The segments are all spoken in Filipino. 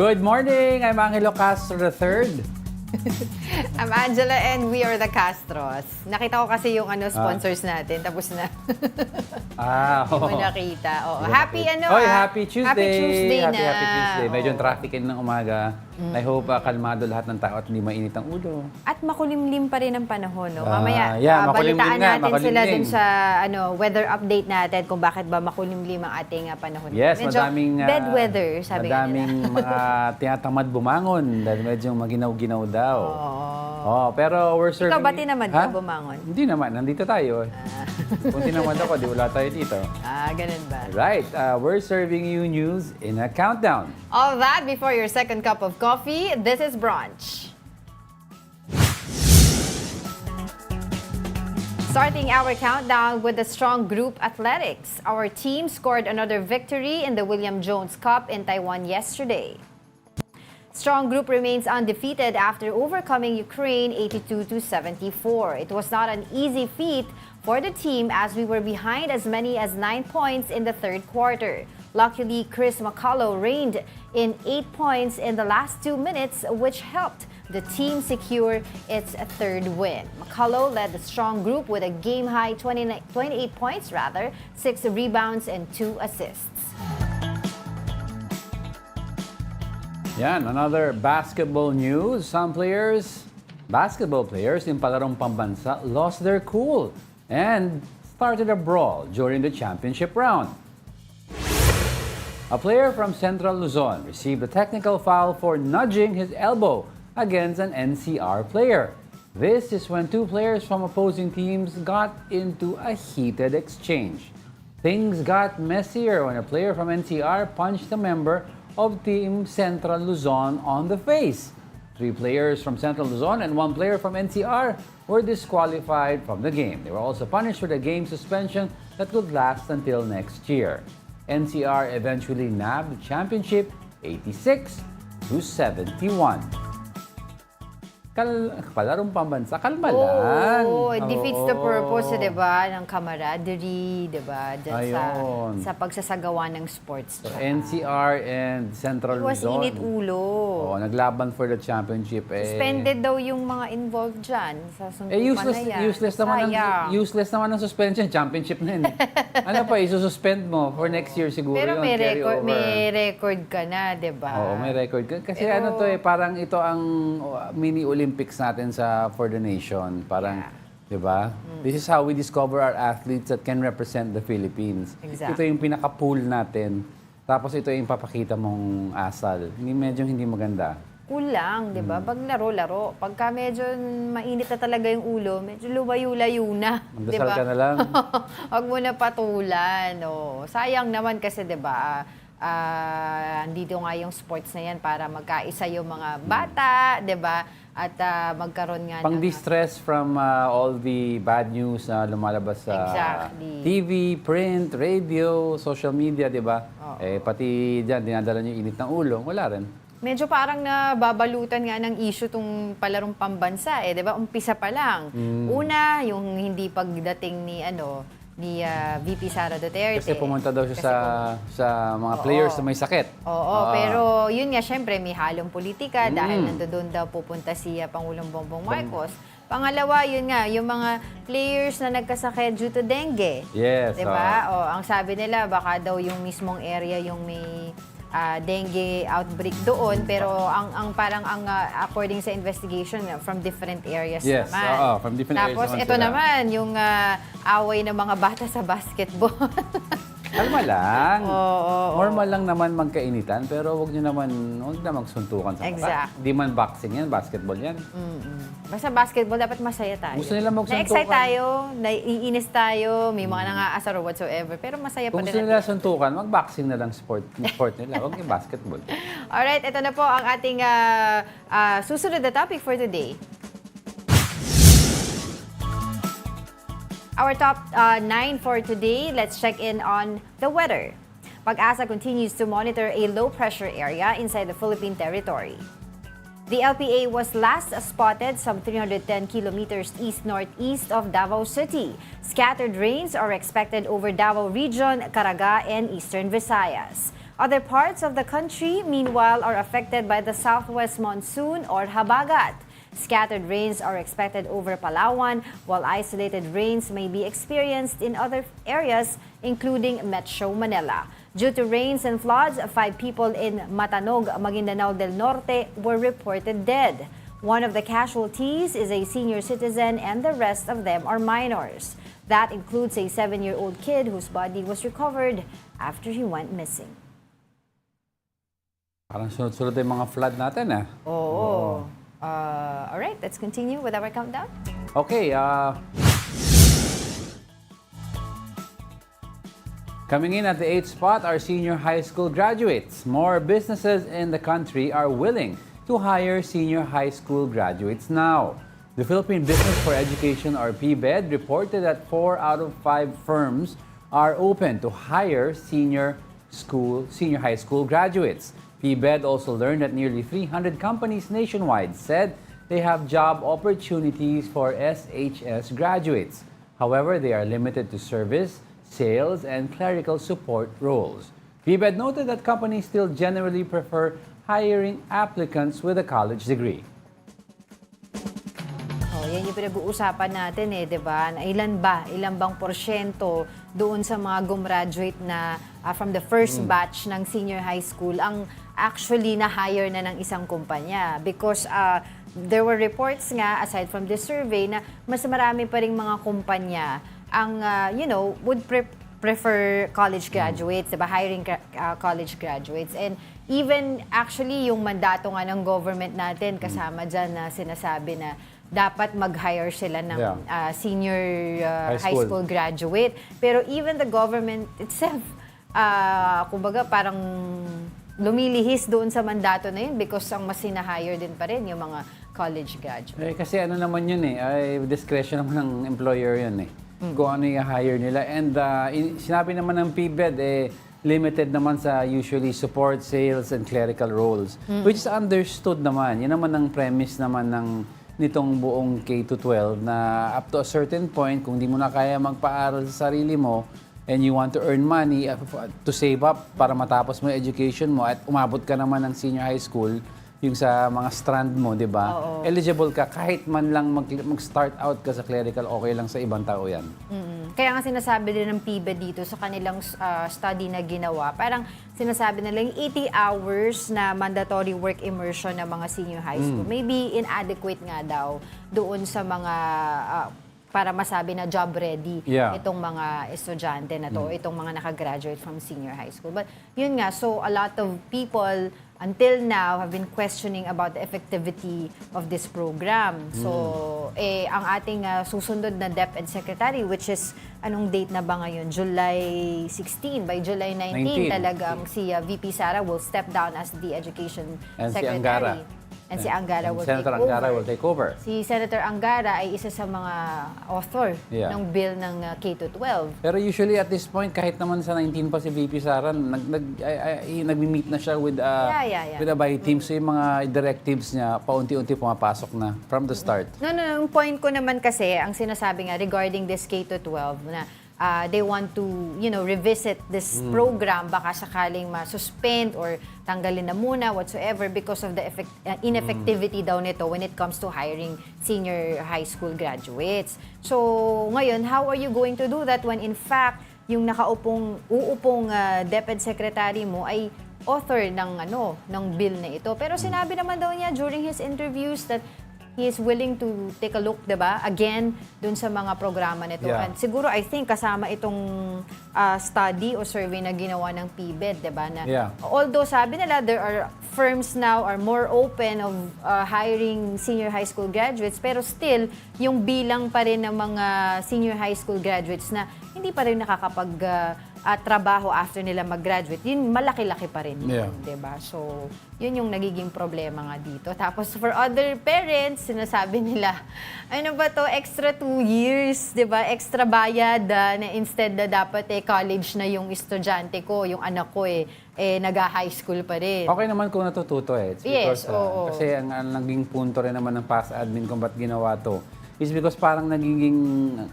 Good morning! I'm Angelo Castro III. I'm Angela and we are the Castros. Nakita ko kasi yung sponsors natin, tapos na. Hindi mo nakita. Happy Happy Tuesday! Happy Tuesday na. Happy Tuesday. Medyo traffic ng umaga. I hope kalmado lahat ng tao at hindi mainit ang ulo. At makulimlim pa rin ang panahon. No? Mamaya, makulimlim balitaan nga, natin sila makulimlim. dun sa weather update natin kung bakit ba makulimlim ang ating panahon. Yes, medyo madaming bad weather, sabi nga madaming mga tinatamad bumangon dahil medyo maginaw-ginaw daw. Pero we're serving... Ikaw ba tinamad ka bumangon? Hindi naman, nandito tayo. Kung tinamad ako, di wala tayo dito. Ganun ba? Right, we're serving you news in a countdown. All that before your second cup of coffee. This is Brunch. Starting our countdown with the strong group athletics. Our team scored another victory in the William Jones Cup in Taiwan yesterday. Strong Group remains undefeated after overcoming Ukraine 82-74. It was not an easy feat for the team as we were behind as many as 9 points in the third quarter. Luckily, Chris McCullough reigned in 8 points in the last 2 minutes, which helped the team secure its third win. McCullough led the Strong Group with a game-high 28 points, 6 rebounds and 2 assists. Yan, another basketball news. Some basketball players in palarong pambansa lost their cool and started a brawl during the championship round. A player from Central Luzon received a technical foul for nudging his elbow against an NCR player. This is when two players from opposing teams got into a heated exchange. Things got messier when a player from NCR punched a member of Team Central Luzon on the face. 3 players from Central Luzon and 1 player from NCR were disqualified from the game. They were also punished with a game suspension that could last until next year. NCR eventually nabbed the championship 86-71. Palarong pambansa, kalma lang. It defeats the purpose, diba, ng camaraderie, diba, sa pagsasagawa ng sports. So, NCR and Central Luzon. It was init ulo. Naglaban for the championship. Suspended daw yung mga involved dyan sa suntukan useless naman ang suspension. Championship na yun. Ano pa, isususpend mo for next year siguro. Pero may record ka na, diba? Oo, may record ka. Kasi parang ito ang mini Olympics natin for the nation. Parang, di ba? This is how we discover our athletes that can represent the Philippines. Exactly. Ito yung pinaka-pool natin. Tapos ito yung papakita mong asal. Medyo hindi maganda. Kulang, di ba? Pag laro-laro. Pagka medyo mainit na talaga yung ulo, medyo lumayo-layo na. Magdasal ka na lang. Huwag mo na patulan. Sayang naman kasi, di ba? Andito nga yung sports na yan para magkaisa yung mga bata, di ba? At magkaroon nga pang-distress from all the bad news na lumalabas sa TV, print, radio, social media, di ba? Pati dyan, dinadala niyo init ng ulo. Wala rin. Medyo parang nababalutan nga ng issue tong palarong pambansa, di ba? Umpisa pa lang. Una, yung hindi pagdating ni VP Sara Duterte. Kasi pumunta daw siya sa mga players na may sakit. Pero yun nga, syempre, may halong politika dahil nandoon daw pupunta si Pangulong Bongbong Marcos. Pangalawa, yun nga, yung mga players na nagkasakit due to dengue. Yes. Diba? Ang sabi nila, baka daw yung mismong area yung may dengue outbreak doon, pero according sa investigation from different areas naman. From different areas. Tapos ito naman yung away ng mga bata sa basketball. Kalma lang. Normal lang naman magkainitan, pero huwag na magsuntukan sa mata. Exact. Di man boxing yan, basketball yan. Basta basketball, dapat masaya tayo. Gusto nila magsuntukan. Na-excite tayo, naiinis tayo, may mga nangaasar or whatsoever, pero masaya pa Kung din. gusto nila suntukan, mag-boxing na lang sport nila, huwag yung basketball. Alright, ito na po ang ating susunod na topic for today. Our top 9 for today, let's check in on the weather. Pag-asa continues to monitor a low-pressure area inside the Philippine territory. The LPA was last spotted some 310 kilometers east-northeast of Davao City. Scattered rains are expected over Davao Region, Caraga, and Eastern Visayas. Other parts of the country, meanwhile, are affected by the southwest monsoon or habagat. Scattered rains are expected over Palawan, while isolated rains may be experienced in other areas, including Metro Manila. Due to rains and floods, 5 people in Matanog, Maguindanao del Norte were reported dead. One of the casualties is a senior citizen and the rest of them are minors. That includes a 7-year-old kid whose body was recovered after he went missing. Parang sunod-sunod yung mga flood natin, ah. Oo. All right, let's continue with our countdown. Okay, coming in at the 8th spot are senior high school graduates. More businesses in the country are willing to hire senior high school graduates now. The Philippine Business for Education, or PBED, reported that 4 out of 5 firms are open to hire senior high school graduates. PBED also learned that nearly 300 companies nationwide said they have job opportunities for SHS graduates. However, they are limited to service, sales, and clerical support roles. PBED noted that companies still generally prefer hiring applicants with a college degree. Yan yung pinag-uusapan natin di ba? Ilan bang porsyento doon sa mga gumraduate na from the first batch ng senior high school ang actually na-hire na ng isang kumpanya? Because there were reports nga, aside from this survey, na mas marami pa rin mga kumpanya ang, would prefer college graduates, diba? Hiring college graduates. And even actually yung mandato nga ng government natin, kasama dyan na sinasabi na dapat mag-hire sila ng senior high school graduate. Pero even the government itself, kumbaga parang lumilihis doon sa mandato na yun because ang mas sinahire din pa rin yung mga college graduate. Kasi ano naman yun ay discretion naman ng employer yun kung ano yung hire nila. And sinabi naman ng PBED, limited naman sa usually support, sales, and clerical roles. Which is understood naman. Yan naman ang premise naman nitong buong K-12 na up to a certain point, kung di mo na kaya magpaaral sa sarili mo and you want to earn money to save up para matapos mo yung education mo at umabot ka naman ng senior high school, yung sa mga strand mo, di ba? Eligible ka kahit man lang mag-start out ka sa clerical, okay lang sa ibang tao yan. Kaya nga sinasabi din ng PBED dito sa kanilang study na ginawa, parang sinasabi nila yung 80 hours na mandatory work immersion ng mga senior high school. Maybe inadequate nga daw doon sa mga para masabi na job ready itong mga estudyante na to, itong mga nakagraduate from senior high school. But yun nga, so a lot of people until now have been questioning about the effectivity of this program. So, ang ating susunod na DepEd Secretary, which is, anong date na ba ngayon? July 16. By July 19, talagang si VP Sara will step down as the Education Secretary. And si Angara will take over. Senator Angara will take over. Si Senator Angara ay isa sa mga author ng bill ng K-12. Pero usually at this point, kahit naman sa 19 pa si VP Sara, nag-meet na siya with a by team. So yung mga directives niya, paunti-unti pumapasok na from the start. No, yung point ko naman kasi, ang sinasabi nga regarding this K-12 na they want to, revisit this program, baka sakaling ma-suspend or tanggalin na muna whatsoever because of the ineffectivity daw nito when it comes to hiring senior high school graduates. So, ngayon, how are you going to do that when in fact, yung uupong DepEd Secretary mo ay author ng bill na ito. Pero sinabi naman daw niya during his interviews that he is willing to take a look, diba? Again, dun sa mga programa nito. And siguro, I think, kasama itong study o survey na ginawa ng PBED, diba? Na, although sabi nila, there are firms now are more open of hiring senior high school graduates, pero still, yung bilang pa rin ng mga senior high school graduates na hindi pa rin nakakapag trabaho after nila mag-graduate, yun malaki-laki pa rin yun, diba? So, yun yung nagiging problema nga dito. Tapos, for other parents, sinasabi nila, ano ba to, extra 2 years, diba? Extra bayad na instead na dapat college na yung estudyante ko, yung anak ko nag-high school pa rin. Okay naman kung natututo It's because, kasi ang naging punto rin naman ng past admin kung ba't ginawa to is because parang nagiging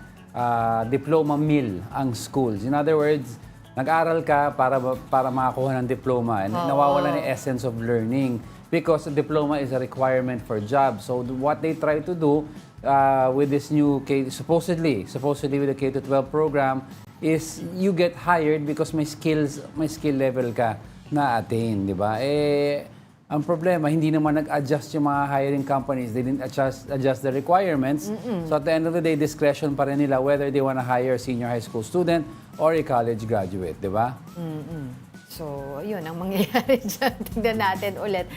diploma mill ang schools. In other words, Nag-aral ka para makakuha ng diploma. And nawawala yung essence of learning because the diploma is a requirement for job. So what they try to do with this new supposedly with the K to 12 program is you get hired because may skill level ka na attain, di ba? Ang problema, hindi naman nag-adjust yung mga hiring companies. They didn't adjust the requirements. So at the end of the day, discretion pa rin nila whether they want to hire a senior high school student or a college graduate, di ba? So, yun ang mangyayari dyan. Tignan natin ulit,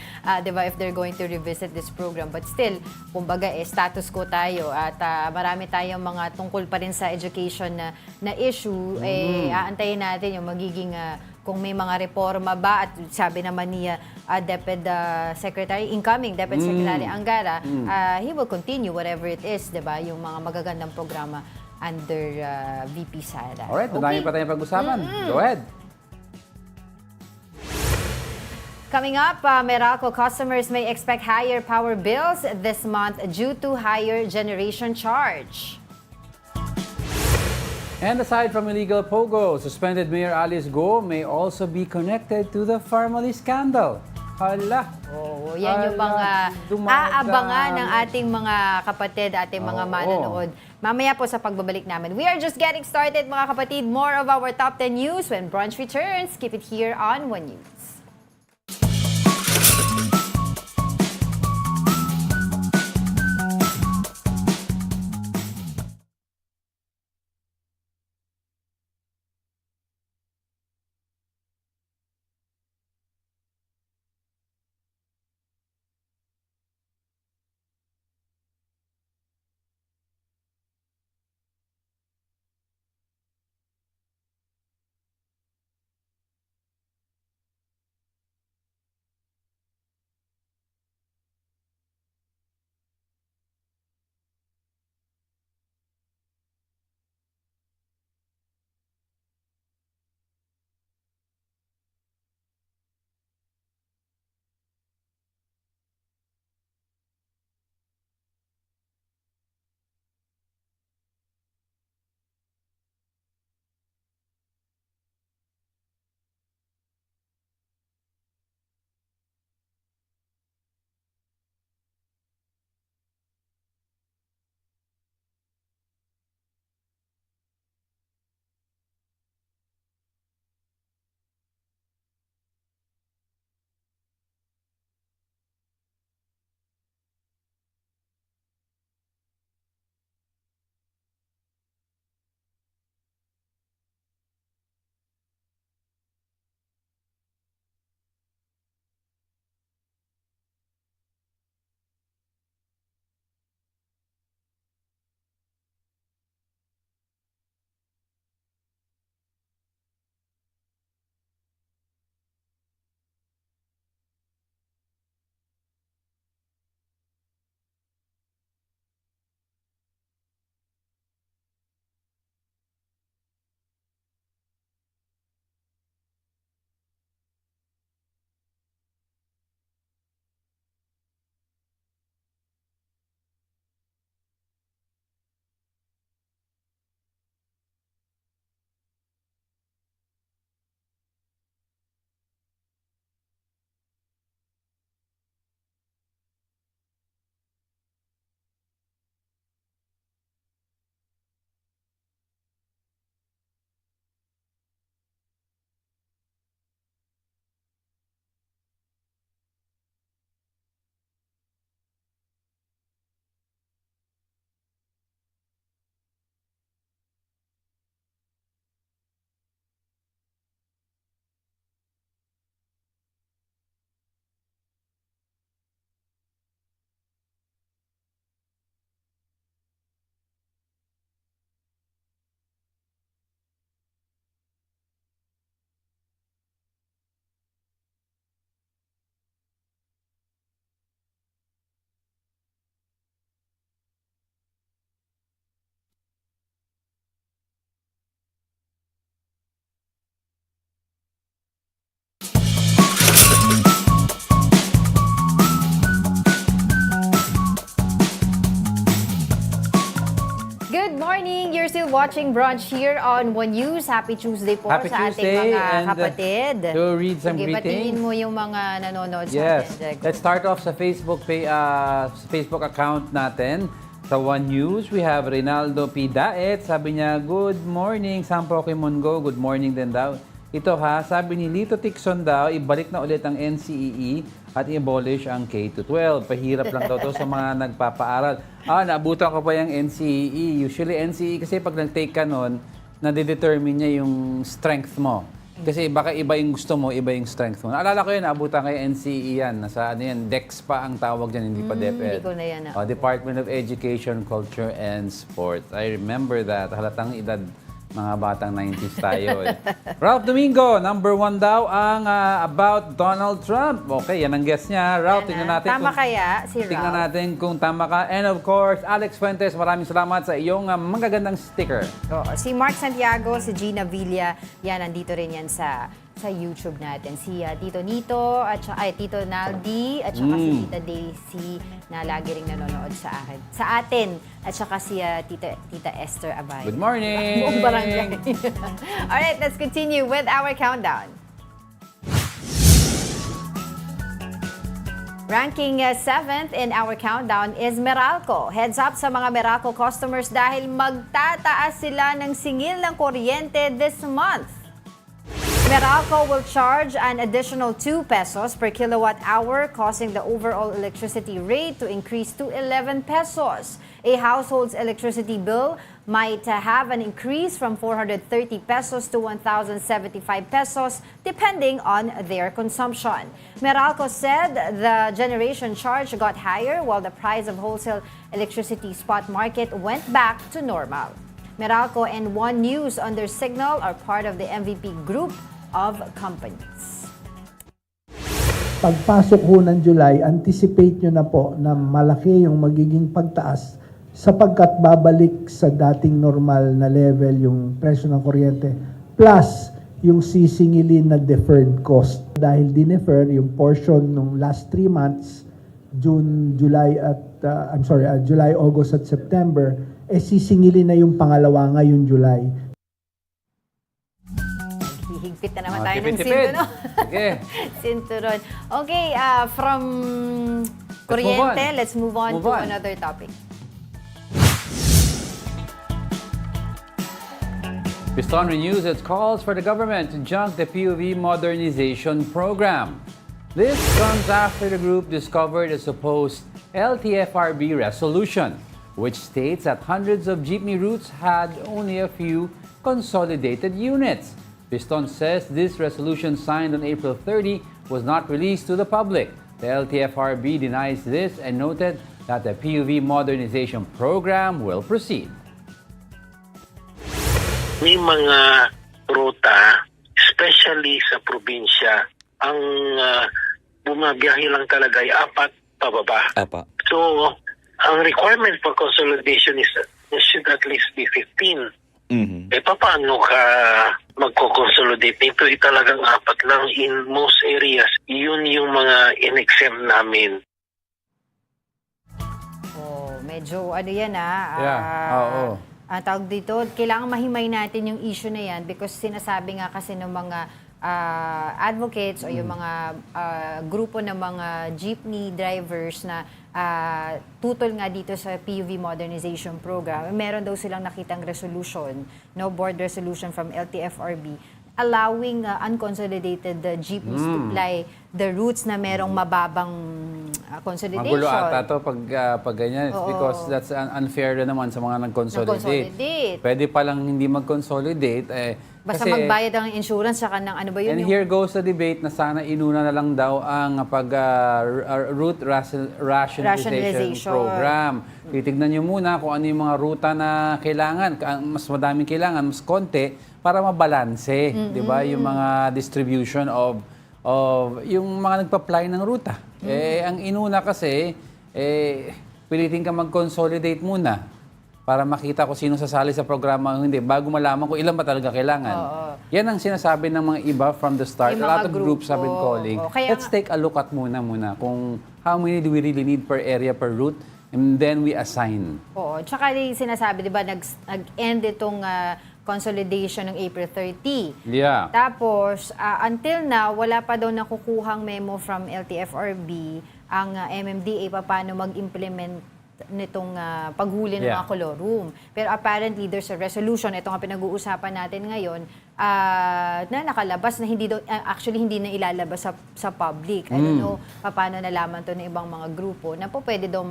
di ba, if they're going to revisit this program. But still, kumbaga, status quo tayo at marami tayong mga tungkol pa rin sa education na issue. Aantayin natin yung magiging, kung may mga reforma ba, at sabi naman niya, incoming Deputy Secretary Angara, he will continue whatever it is, di ba, yung mga magagandang programa under VP Sara. Alright, madami pa tayong pag-usapan. Go ahead. Coming up, Meralco customers may expect higher power bills this month due to higher generation charge. And aside from illegal pogo, suspended Mayor Alice Go may also be connected to the family scandal. Hala! Oo, yan yung mga aabangan ng ating mga kapatid, ating mga manonood. Mamaya po sa pagbabalik namin. We are just getting started, mga kapatid. More of our top 10 news when Brunch returns. Keep it here on One News. you're still watching Brunch here on One News. Happy Tuesday po Happy sa ating Tuesday, mga and, kapatid. to read some Sige, batiin greetings. mo yung mga nanonood sa Yes. atin, Diego. Let's start off sa Facebook account natin. Sa One News, we have Reynaldo P. Daet. Sabi niya, good morning, Sam Pokemon Go. Good morning din daw. Ito ha, sabi ni Lito Tixon daw, ibalik na ulit ang NCEE at i-abolish ang K-12. Pahirap lang daw to sa mga nagpapaaral. Naabutan ko pa yung NCEE. Usually NCEE kasi pag nag-take ka nun, nade-determine niya yung strength mo. Kasi baka iba yung gusto mo, iba yung strength mo. Naalala ko yun, naabutan kayo NCEE yan. Nasa ano yan, DEX pa ang tawag dyan, hindi pa DepEd. Hindi ko na yan. Department of Education, Culture, and Sports. I remember that. Halatang edad, mga batang 90s tayo. Ralph Domingo, number 1 daw ang about Donald Trump. Okay, yan ang guess niya. Ralph, tingnan natin. Tama kaya si Ralph? Tingnan natin kung tama ka. And of course, Alex Fuentes, maraming salamat sa iyong magagandang sticker. Si Mark Santiago, si Gina Villa, yan, nandito rin yan sa YouTube natin. Si Tito Nito, at Tito Naldi, at saka si Tita Daisy na lagi rin nanonood sa atin. At saka si Tita Esther Abay. Good morning! Buong barangay. Alright, let's continue with our countdown. Ranking 7th in our countdown is Meralco. Heads up sa mga Meralco customers dahil magtataas sila ng singil ng kuryente this month. Meralco will charge an additional 2 pesos per kilowatt hour, causing the overall electricity rate to increase to 11 pesos. A household's electricity bill might have an increase from 430 pesos to 1,075 pesos, depending on their consumption. Meralco said the generation charge got higher while the price of wholesale electricity spot market went back to normal. Meralco and One News under Signal are part of the MVP group of companies. Pagpasok ho ng July, anticipate nyo na po na malaki yung magiging pagtaas sapagkat babalik sa dating normal na level yung presyo ng kuryente plus yung sisingilin na deferred cost. Dahil dinefer yung portion ng last 3 months, July, August at September, sisingilin na yung pangalawa ngayong July. Higpit na naman tayo ng tipid-tipid. sinturon. Okay. Sinturon. Okay, from kuryente, let's move on to another topic. Piston renews its calls for the government to junk the PUV modernization program. This comes after the group discovered a supposed LTFRB resolution, which states that hundreds of jeepney routes had only a few consolidated units. Piston says this resolution signed on April 30 was not released to the public. The LTFRB denies this and noted that the PUV modernization program will proceed. May mga ruta, especially sa probinsya, ang bumabiyahe lang talaga ay 4 pababa. So, ang requirement for consolidation is should at least be 15. Paano ka magko-consolidate nito? Talagang 4 lang in most areas. Yun yung mga in-exempt namin. Medyo ano yan Oo. Ang tawag dito, kailangan mahimay natin yung issue na yan because sinasabi nga kasi ng mga advocates o yung mga grupo ng mga jeepney drivers na tutol nga dito sa PUV modernization program. Meron daw silang nakitang resolution, no board resolution from LTFRB allowing unconsolidated jeepneys to ply the routes na merong mababang consolidation. Magulo ata to pag ganyan. It's because that's unfair na naman sa mga nag-consolidate. Pwede palang hindi mag-consolidate. Basta magbayad ang insurance saka ng ano ba yun? And here goes the debate na sana inuna na lang daw ang route rationalization program. Titignan nyo muna kung ano yung mga ruta na kailangan. Mas madaming kailangan, mas konti para mabalanse, di ba? Yung mga distribution of yung mga nagpa-apply ng ruta. Ang inuna kasi, pilitin ka mag-consolidate muna para makita kung sino sasali sa programa o hindi bago malaman kung ilan ba talaga kailangan. Yan ang sinasabi ng mga iba from the start. A lot of groups have been calling. Let's take a look at muna kung how many do we really need per area, per route, and then we assign. Oo. Tsaka yung sinasabi, di ba, nag-end itong consolidation ng April 30. Yeah. Tapos, until now, wala pa daw nakukuhang memo from LTFRB ang MMDA paano mag-implement nitong paghuli ng mga kolorum. Pero apparently, there's a resolution, ito nga pinag-uusapan natin ngayon, na nakalabas na hindi actually hindi na ilalabas sa public. I don't know paano nalaman to ng ibang mga grupo na po pwede daw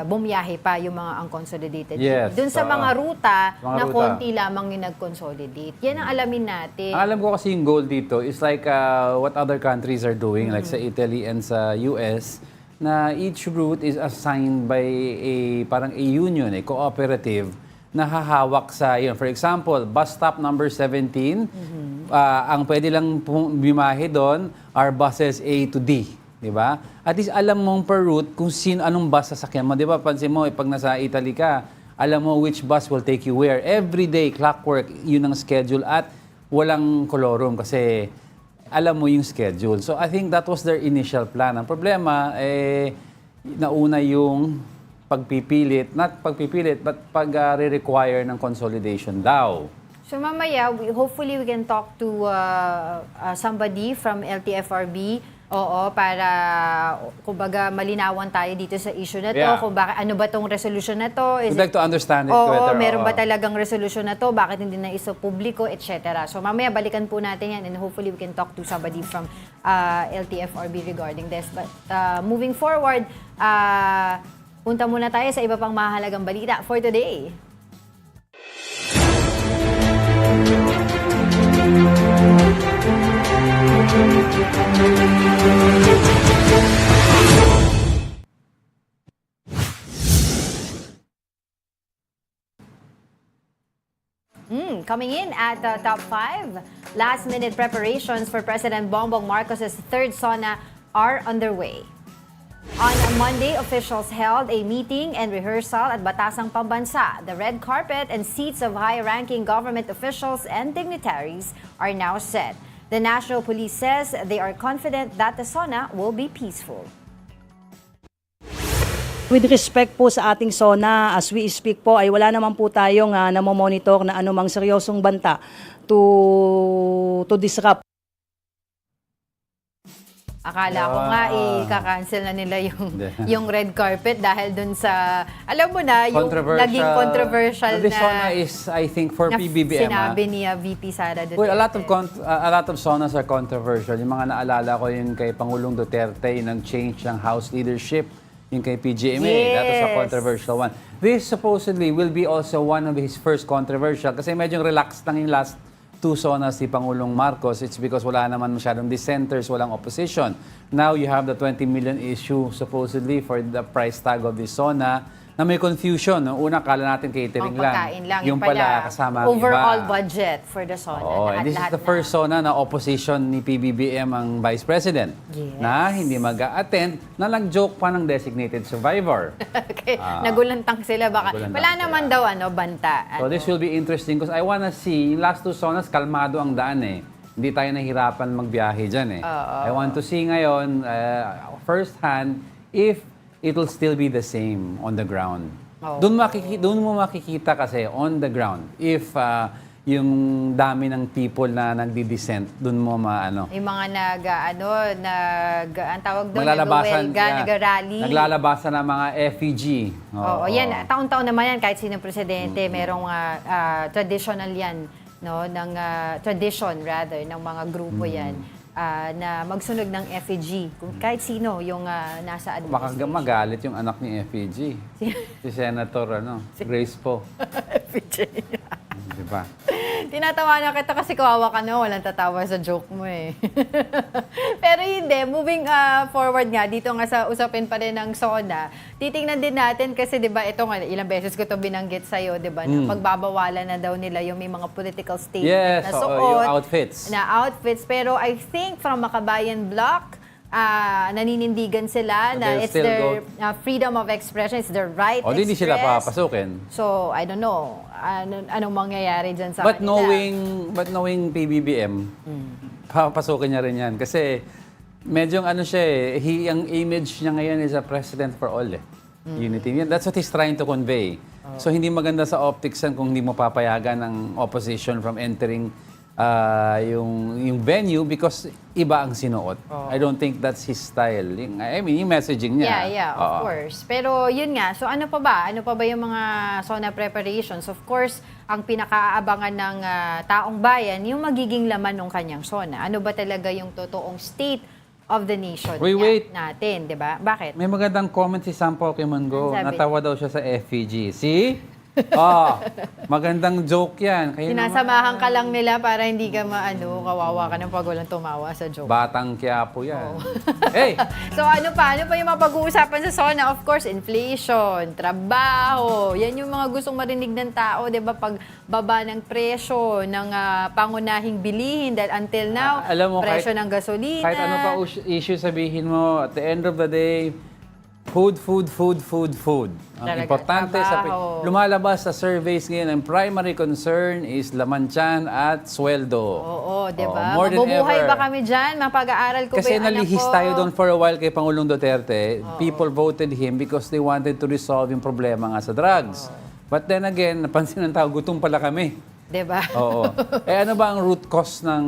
bumiyahe pa yung mga unconsolidated. Yes, Doon sa mga ruta na ruta. konti lamang yung nag-consolidate. Yan ang alamin natin. Ang alam ko kasi yung goal dito is like what other countries are doing, like sa Italy and sa US, na each route is assigned by parang a union, a cooperative, na hahawak sa, for example, bus stop number 17, ang pwede lang bimahe doon are buses A to D. Diba? At least alam mong per route kung anong bus sasakyan mo. Diba? Pansin mo, pag nasa Italy ka, alam mo which bus will take you where. Every day, clockwork, yun ang schedule at walang kolorum kasi alam mo yung schedule. So I think that was their initial plan. Ang problema, nauna yung pagpipilit, not pagpipilit, but pag-re-require ng consolidation daw. So mamaya, hopefully we can talk to somebody from LTFRB. Oo, para kumbaga malinawan tayo dito sa issue na to. Yeah. Kung bakit, ano ba tong resolution na to? We'd like to understand it Oo, better. meron ba talagang resolution na to? Bakit hindi na iso publiko, etc. So mamaya balikan po natin yan and hopefully we can talk to somebody from LTFRB regarding this. But moving forward, punta muna tayo sa iba pang mahalagang balita for today. Coming in at top 5, last-minute preparations for President Bongbong Marcos' third SONA are underway. On Monday, officials held a meeting and rehearsal at Batasang Pambansa. The red carpet and seats of high-ranking government officials and dignitaries are now set. The National Police says they are confident that the SONA will be peaceful. With respect po sa ating SONA, as we speak po, ay wala naman po tayong namomonitor na anumang seryosong banta to disrupt. Akala ko nga i-cancel na nila yung red carpet dahil dun sa, alam mo na, yung naging controversial This SONA is, I think, for na PBBM. sinabi ni VP Sara Duterte. Well, a lot of SONAs are controversial. Yung mga naalala ko yung kay Pangulong Duterte, yung change ng House leadership, yung kay PGMA. Yes. That was a controversial one. This supposedly will be also one of his first controversial kasi medyo relaxed lang yung last two SONAs si Pangulong Marcos. It's because wala naman masyadong dissenters, walang opposition. Now you have the 20 million issue supposedly for the price tag of this SONA na may confusion. No? Una, kala natin catering lang. Yung pala kasama ang overall iba. budget for the SONA. Oh, and this is the first SONA na opposition ni PBBM ang Vice President. Yes. Na hindi mag-a-attend, na nag-joke pa ng designated survivor. Okay. Nagulantang sila baka. Wala naman daw banta. So this will be interesting because I wanna see, yung last two SONAs, kalmado ang daan eh. Hindi tayo nahirapan magbiyahe dyan eh. I want to see ngayon, first hand, if it will still be the same on the ground. Doon mo makikita kasi on the ground if yung dami ng people na nagdi-dissent, doon mo maano. Yung mga ang tawag doon, nag-rally. Naglalabasan ng mga FEG. Oo, yan. Taon-taon naman yan, kahit sinong presidente, merong traditional yan, no, ng tradition rather, ng mga grupo yan. Na magsunog ng FEG. Kung kahit sino yung nasa administration. Magalit yung anak ni FEG. Si Senator Grace po. FEG. Diba? Tinatawa na kita kasi kawawa ka na, walang tatawa sa joke mo eh. Pero hindi, moving forward nga, dito nga sa usapin pa rin ng SONA, titingnan din natin kasi diba, ito nga, ilang beses ko ito binanggit sa'yo, diba, na pagbabawalan na daw nila yung may mga political statement na suot. Yung outfits. Pero I think from Makabayan Bloc, naninindigan sila na it's their freedom of expression, it's their right to Hindi sila express. papasukin. So, I don't know. Anong mangyayari dyan sa kanila? But knowing PBBM, papasukin niya rin yan. Kasi Medyo ano siya ang image niya ngayon is a president for all Unity. That's what he's trying to convey. So hindi maganda sa optics yan kung hindi mo papayagan ng opposition from entering yung venue because iba ang sinuot. I don't think that's his style. I mean, yung messaging niya. Yeah, of course. Pero yun nga, so ano pa ba? Ano pa ba yung mga SONA preparations? Of course, ang pinakaabangan ng taong bayan, yung magiging laman ng kanyang SONA. Ano ba talaga yung totoong state of the nation Wait. natin, di ba? Bakit? May magandang comment si Sam Pokemon Go. Ano sabi? Natawa daw siya sa FPG. See? Magandang joke yan. Kayo Sinasamahan ka lang nila para hindi ka kawawa ka ng pag walang tumawa sa joke. Batang Quiapo yan. Hey! So ano pa yung mapag-uusapan sa SONA? Of course, inflation, trabaho. Yan yung mga gustong marinig ng tao, 'di ba? Pagbaba ng presyo ng pangunahing bilihin dahil until now, alam mo, presyo ng gasolina. Kahit ano pa issue sabihin mo, at the end of the day, food. Ang Talaga, importante trabaho. lumalabas sa surveys ngayon, ang primary concern is laman tiyan at sweldo. Oo, 'di ba? More than Mabubuhay ever. ba kami diyan? Mapag-aaral ko Kasi ba yung anak nalihis ko? tayo doon for a while kay Pangulong Duterte. People voted him because they wanted to resolve yung problema nga sa drugs. But then again, napansin ng tao, gutom pala kami. 'Di ba? Oo. Ano ba ang root cause ng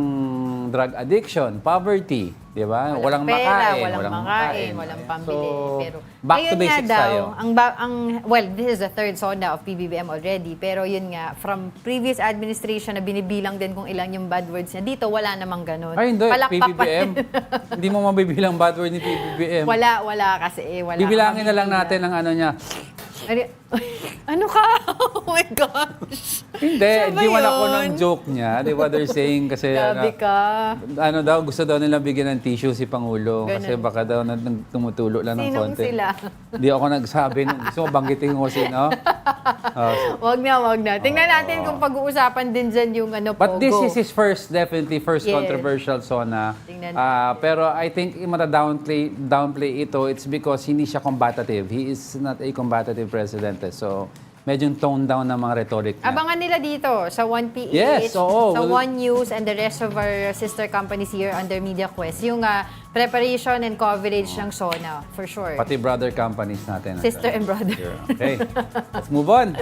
drug addiction? Poverty, 'di ba? Walang pera, makain, walang makain, walang pambili. So, Pero back to ayun nga basics daw, tayo. well, this is the third SONA of PBBM already, pero yun nga, from previous administration na binibilang din kung ilang yung bad words niya, dito wala namang ganun. Ay, hindi. Palakpak pa PBBM. Hindi mo mabibilang bad word ni PBBM. Wala kasi wala. Bibilangin na lang natin ang ano niya. Ano ka? Oh my gosh. Hindi, Siya ba hindi man ako yun? ng joke niya. Di ba they're saying kasi Grabe ka. gusto daw nilang bigyan ng tissue si Pangulo kasi baka daw tumutulo lang ng Sinong konti. sila? Hindi ako nagsabi. Gusto mo banggitin ko sino? Wag na. Tingnan natin kung pag-uusapan din dyan yung But Pogo. this is his definitely first Yes. controversial SONA. Tingnan Pero I think downplay ito, it's because hindi siya combative. He is not a combative president. So, medyo tone down ng mga rhetoric niya. Abangan nila dito sa 1PH, Yes, oo. sa One News, and the rest of our sister companies here under Media Quest. Yung preparation and coverage ng SONA, for sure. Pati brother companies natin. Sister and brother. Okay, let's move on.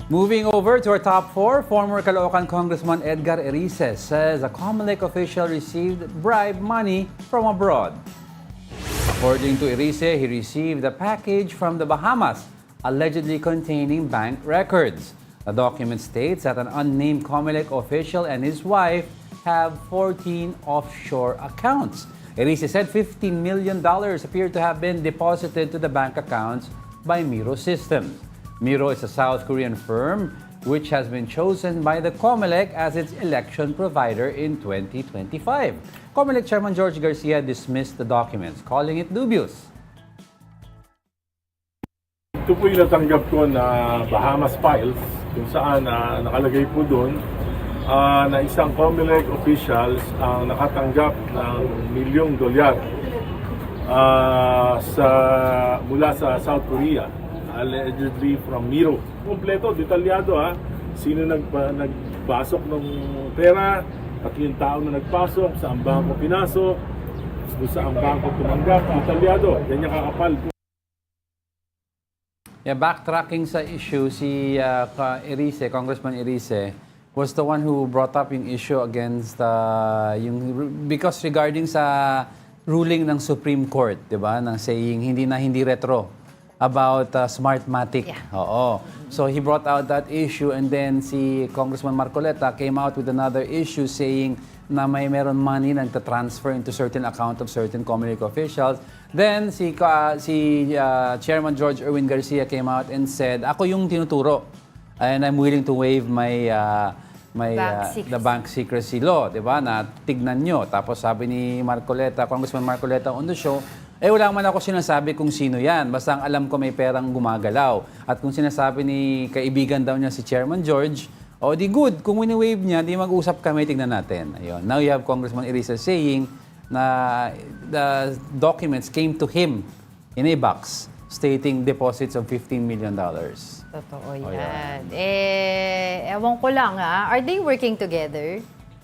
Moving over to our top four, former Caloocan Congressman Edgar Erice says a Comelec official received bribe money from abroad. According to Erice, he received a package from the Bahamas, allegedly containing bank records. The document states that an unnamed Comelec official and his wife have 14 offshore accounts. Erice said $15 million appeared to have been deposited to the bank accounts by Miro Systems. Miro is a South Korean firm which has been chosen by the Comelec as its election provider in 2025. Comelec Chairman George Garcia dismissed the documents, calling it dubious. Ito po yung natanggap ko na Bahamas Files, kung saan nakalagay po doon na isang Comelec officials ang nakatanggap ng $1,000,000 mula sa South Korea, allegedly from Miro. Kompleto, detalyado sino nagpasok ng pera, pati yung tao na nagpasok, saan bangko pinasok, saan bangko tumanggap, detalyado, ganyan kakapal po. Yeah, backtracking sa issue, si Erice, Congressman Erice, was the one who brought up yung issue against because regarding sa ruling ng Supreme Court, 'di ba, nang saying hindi retro about Smartmatic. Yeah. Oo. So he brought out that issue and then si Congressman Marcoleta came out with another issue saying na meron money na nagta-transfer into certain account of certain Comelec officials. Then si Chairman George Erwin Garcia came out and said, ako yung tinuturo and I'm willing to waive the bank secrecy law, 'di ba? Na tignan nyo. Tapos sabi ni Marcoleta, Congressman Marcoleta on the show, wala man ako sinasabi kung sino yan. Basta ang alam ko may perang gumagalaw. At kung sinasabi ni kaibigan daw niya si Chairman George, di good. Kung wini-wave niya, di mag-usap kami, tignan natin. Ayun. Now you have Congressman Erice saying na the documents came to him in a box. stating deposits of $15 million. Totoo yan. yan. Ewan ko lang are they working together?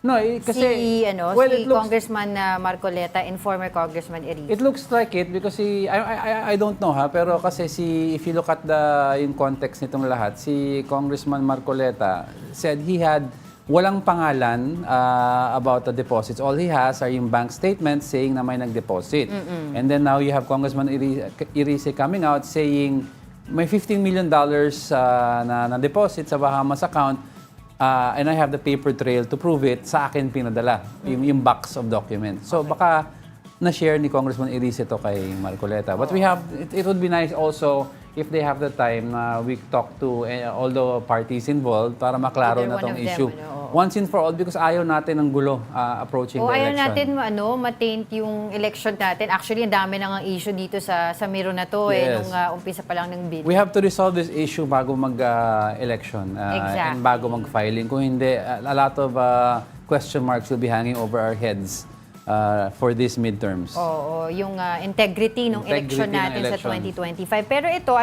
No, kasi si Congressman Marcoleta and former Congressman Erice. It looks like it because I don't know pero kasi if you look at yung context nitong lahat, si Congressman Marcoleta said he had walang pangalan about the deposits. All he has are yung bank statements saying na may nag-deposit. And then now you have Congressman Erice coming out saying may $15 million na deposit sa Bahamas account. And I have the paper trail to prove it, sa akin pinadala, yung box of documents. So baka na-share ni Congressman Erice ito kay Marcoleta. But it would be nice also if they have the time we talk to all the parties involved para maklaro na tong issue. Once and for all because ayaw natin ng gulo approaching the election. Ayaw natin ma-taint yung election natin. Actually, ang dami nang issue dito sa Miro na to nung umpisa pa lang ng bid. We have to resolve this issue bago mag-election and bago mag-filing. Kung hindi, a lot of question marks will be hanging over our heads for these midterms. Oo, yung integrity ng election natin sa 2025. Pero ito,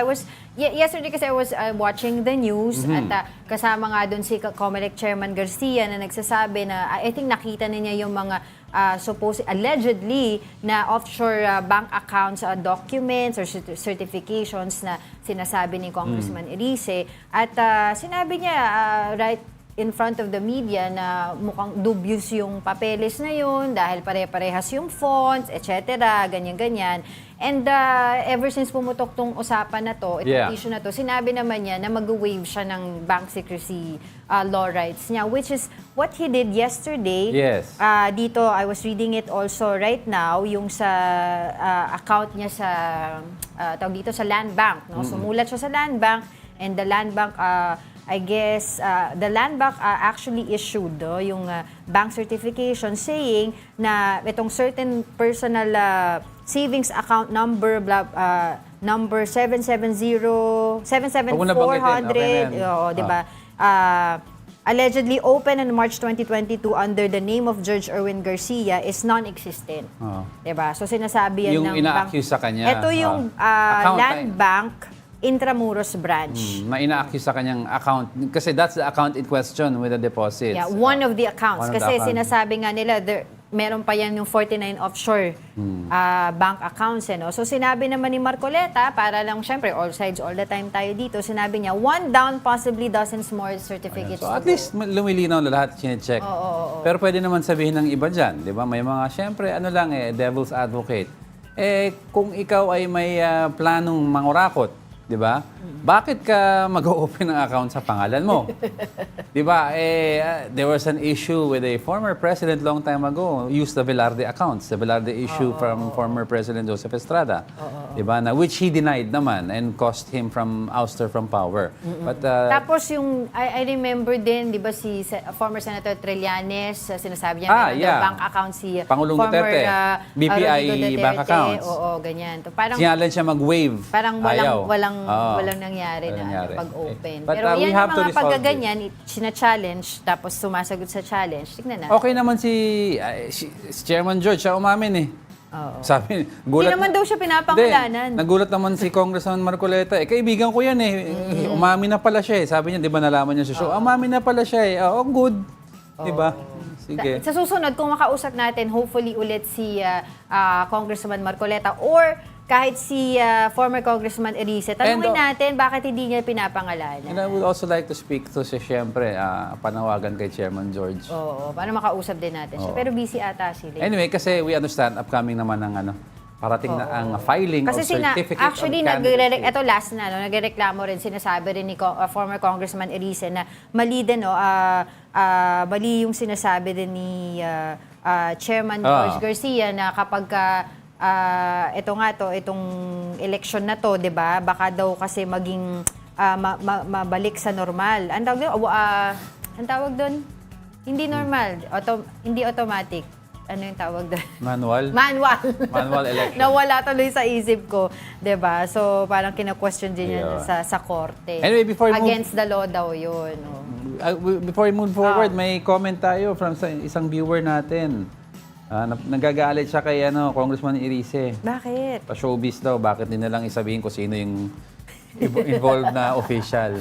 yesterday kasi I was watching the news at kasama nga doon si Comelec Chairman Garcia na nagsasabi na I think nakita niya yung mga allegedly na offshore bank accounts documents or certifications na sinasabi ni Congressman Erice at sinabi niya right in front of the media na mukhang dubious yung papeles na yun dahil pare-parehas yung fonts, etc., ganyan-ganyan. And ever since pumutok tong usapan na to, itong issue na to, sinabi naman niya na mag-waive siya ng bank secrecy law rights niya, which is what he did yesterday. Yes. Dito, I was reading it also right now, yung sa account niya sa, tawag dito, sa Land Bank. No? Sumulat siya sa Land Bank, and the Land Bank I guess the Land Bank actually issued yung bank certification saying na itong certain personal savings account number number 770-77400 di ba? Allegedly open on March 2022 under the name of George Erwin Garcia is non-existent. Diba? So sinasabi yan yung ng ina-accuse sa kanya. Ito yung Land Bank Intramuros branch. Ina-accuse sa kanyang account. Kasi that's the account in question with the deposits. Yeah, one of the accounts. Kasi sinasabi nga nila, meron pa yan yung 49 offshore bank accounts. So sinabi naman ni Marcoleta, para lang syempre all sides all the time tayo dito, sinabi niya, one down, possibly dozens more certificates. So at least lumilinaw na lahat, chinecheck. Pero pwede naman sabihin ng iba dyan, di ba? May mga, syempre, devil's advocate. Kung ikaw ay may planong mangurakot, di ba? Bakit ka mag-open ng account sa pangalan mo? Di ba? There was an issue with a former president long time ago, used the Velarde accounts, the Velarde issue from former President Joseph Estrada. Di ba? Which he denied naman and cost him from ouster from power. But tapos yung, I remember din, di ba si former Senator Trillanes, sinasabi niya bank account si Pangulong former Duterte, BPI Duterte, bank accounts. Oo, ganyan. Parang, sinalan siya mag-waive. Parang walang nangyari na pag-open. But, pero yan yung mga pagkaganyan, sina-challenge, tapos sumasagot sa challenge. Tignan natin. Okay naman si Chairman George, siya umamin Sabi, Hindi naman daw siya pinapangalanan. Nagulat naman si Congressman Marcoleta. Kaibigan ko yan Umamin na pala siya Sabi niya, di ba nalaman niya sa show? Umamin na pala siya good. Di ba? Sige. Sa susunod, kung makausap natin, hopefully ulit si Congressman Marcoleta or kahit si former Congressman Erice, tanungin natin bakit hindi niya pinapangalanan. And I would also like to speak to siyempre, panawagan kay Chairman George. Oo, para makausap din natin siya. Pero busy ata sila. Anyway, kasi we understand, upcoming naman ng parating na ang filing of certificate actually, of candidacy. ito last na, nagreklamo rin, sinasabi rin ni former Congressman Erice na mali din, mali yung sinasabi din ni Chairman George Garcia na kapag itong election na to, 'di ba? Baka daw kasi maging mabalik sa normal. Ang tawag doon? Hindi normal, hindi automatic. Ano yung tawag doon? Manual election. Nawala tuloy sa isip ko, 'di ba? So parang kina-question din yan sa korte. Anyway, against the law daw 'yun. Before we move forward, may comment tayo from isang viewer natin. Nagagalit siya kay Congressman Irice. Bakit? Pa-showbiz daw, bakit din nalang isabihin ko sino yung involved na official.